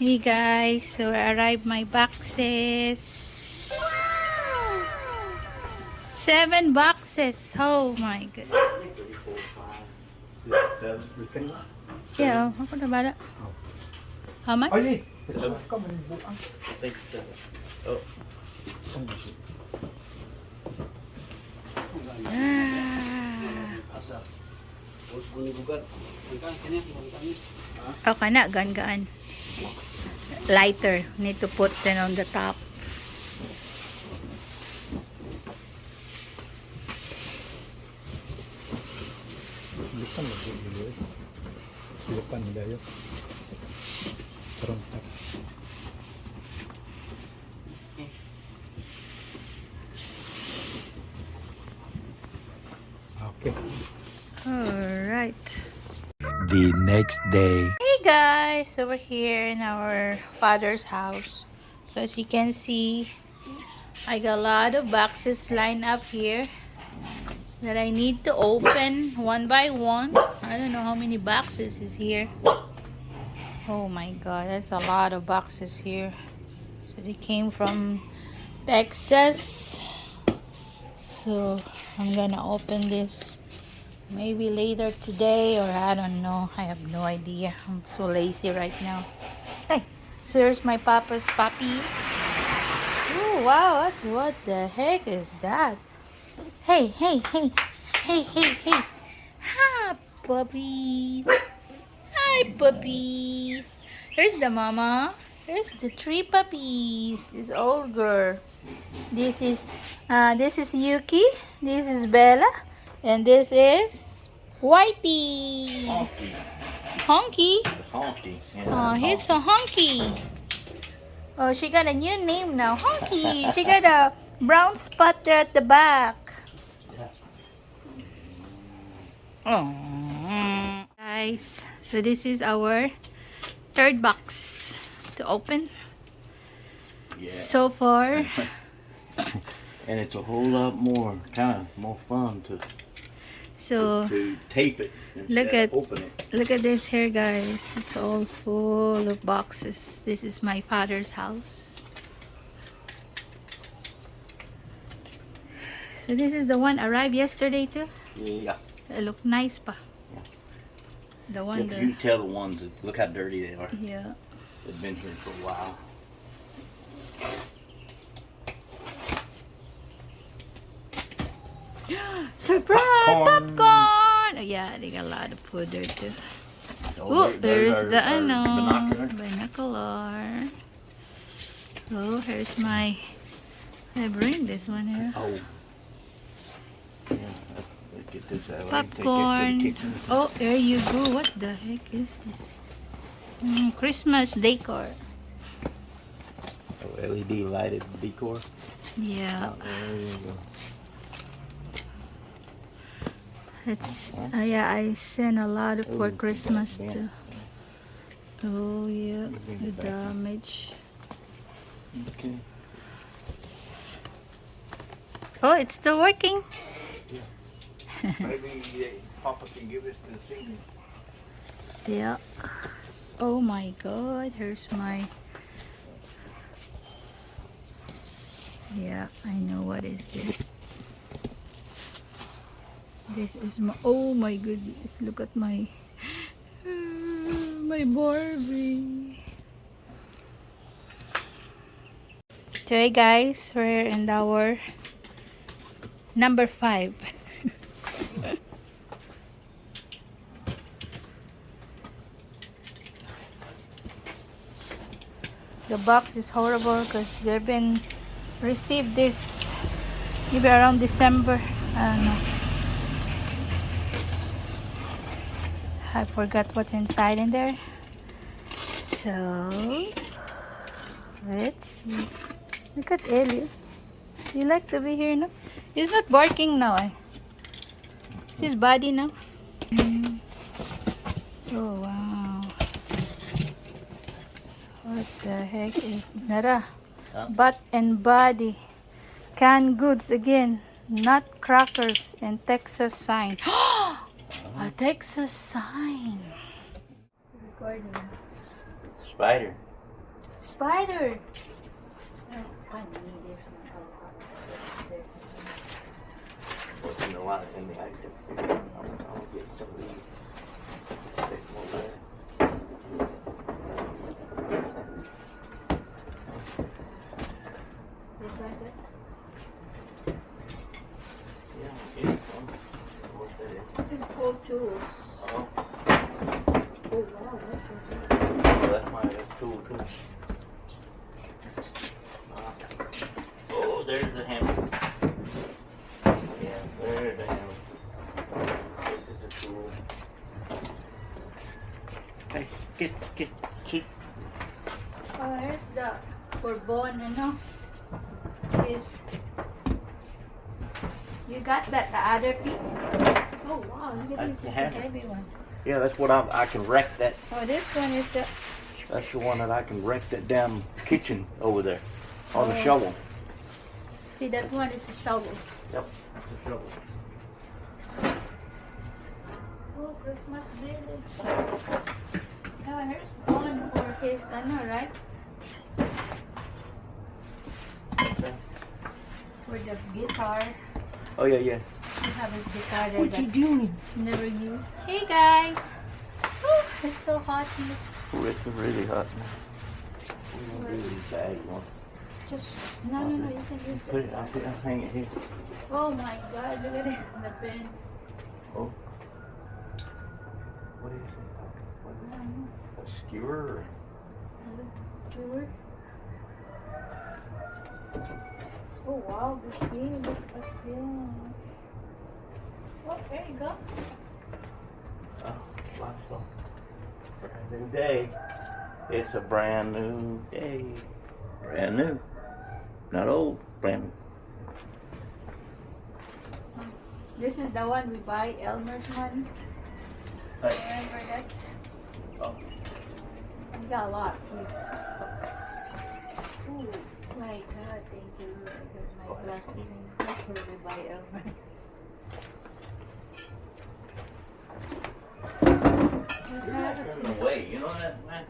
Hey guys, so I arrived my boxes. Wow! 7 boxes. Oh my god. Yeah, ako na bala. How much? Ay, Okay na, gaan. Lighter. Need to put it on the top. Silapan nila yun. Pronto. Okay. Alright. The next day. Hey guys, so we're here in our father's house. So as you can see, I got a lot of boxes lined up here that I need to open one by one. I don't know how many boxes is here. Oh my god, that's a lot of boxes here. So they came from Texas. So I'm gonna open this maybe later today, or I don't know. I have no idea. I'm so lazy right now. Hey, so here's my papa's puppies. Oh wow, what the heck is that? Hey. Hey. Hi, puppies. Hi, puppies. Here's the mama. Here's the 3 puppies. This old girl. This is Yuki. This is Bella, and this is Whitey. Honky. Honky. Oh, he's so honky. Oh, she got a new name now. Honky. She got a brown spot there at the back. Oh. Guys, so this is our 3rd box to open. Yeah. So far. And it's a whole lot more, kind of more fun to tape it instead of open it. Look at this here, guys. It's all full of boxes. This is my father's house. So this is the one arrived yesterday too. Yeah. It look nice pa. Yeah. The one Look, that, you can tell the ones that look how dirty they are. yeah. They've been here for a while. Surprise! Popcorn! Oh, yeah, they got a lot of food there too. Oh, there's the binocular. Oh, here's my. I bring this one here. Oh. Yeah, let's get this out. Popcorn. Oh, there you go. What the heck is this? Christmas decor. Oh, LED lighted decor. Yeah. Oh, there you go. It's yeah, I sent a lot of for Christmas yeah. too. Oh yeah, the damage. Okay. Oh, it's still working. Maybe Papa can give it to the senior. Yeah. Oh my god, here's my. Yeah, I know what is this. This is my. Oh my goodness! Look at my. My Barbie. Today, guys, we're in our number 5. The box is horrible because they've been received this maybe around December. I don't know. I forgot what's inside in there. So let's see. Look at Ellie. You like to be here now? He's not barking now. His body now. Oh wow. What the heck is Nara? Butt and body. Canned goods again. Nutcrackers and Texas sign. A Texas sign. Recording. Spider. Spider! Oh, I need this one. Oh, What's in the line in the item? I'll get some of these. Take them over there. this right there. Yeah, I'll get some. What that is? It's cool tools. Oh, Oh wow, that's mine. That's cool too. Oh, there's the hammer. Yeah, there's the hammer. This is a tool. Hey, get, shoot. oh, here's the for bone, ano? This. You got that the other piece? Oh wow, look at That's this, the it's a hammer. heavy one. Yeah, that's what I can wreck that. Oh, this one is the. That's the one that I can wreck that damn kitchen over there on the Oh. shovel. See, that one is a shovel. Yep, that's a shovel. Oh, Christmas village. Oh, here's one for his, right? Okay. For the guitar. Oh yeah, yeah. You have a guitar there What you that doing? never used. Hey guys! Whew, it's so hot here. It's really hot. We don't do these bag ones. Just, no, you can use Put it. it. I'll hang it here. Oh my god, look at it. The pen. Oh. What is it? A skewer? Or? What is the skewer? Oh wow, the thing. Look at that. Oh, there you go. Oh, limestone. Brand new day. It's a brand new day. Brand new. Not old. Brand new. This is the one we buy, Elmer's one. Hey. Remember that? Oh. We got a lot here. Oh my god, thank you. I got my glasses. That's where we buy Elmer. You're not turning away. You know that, man?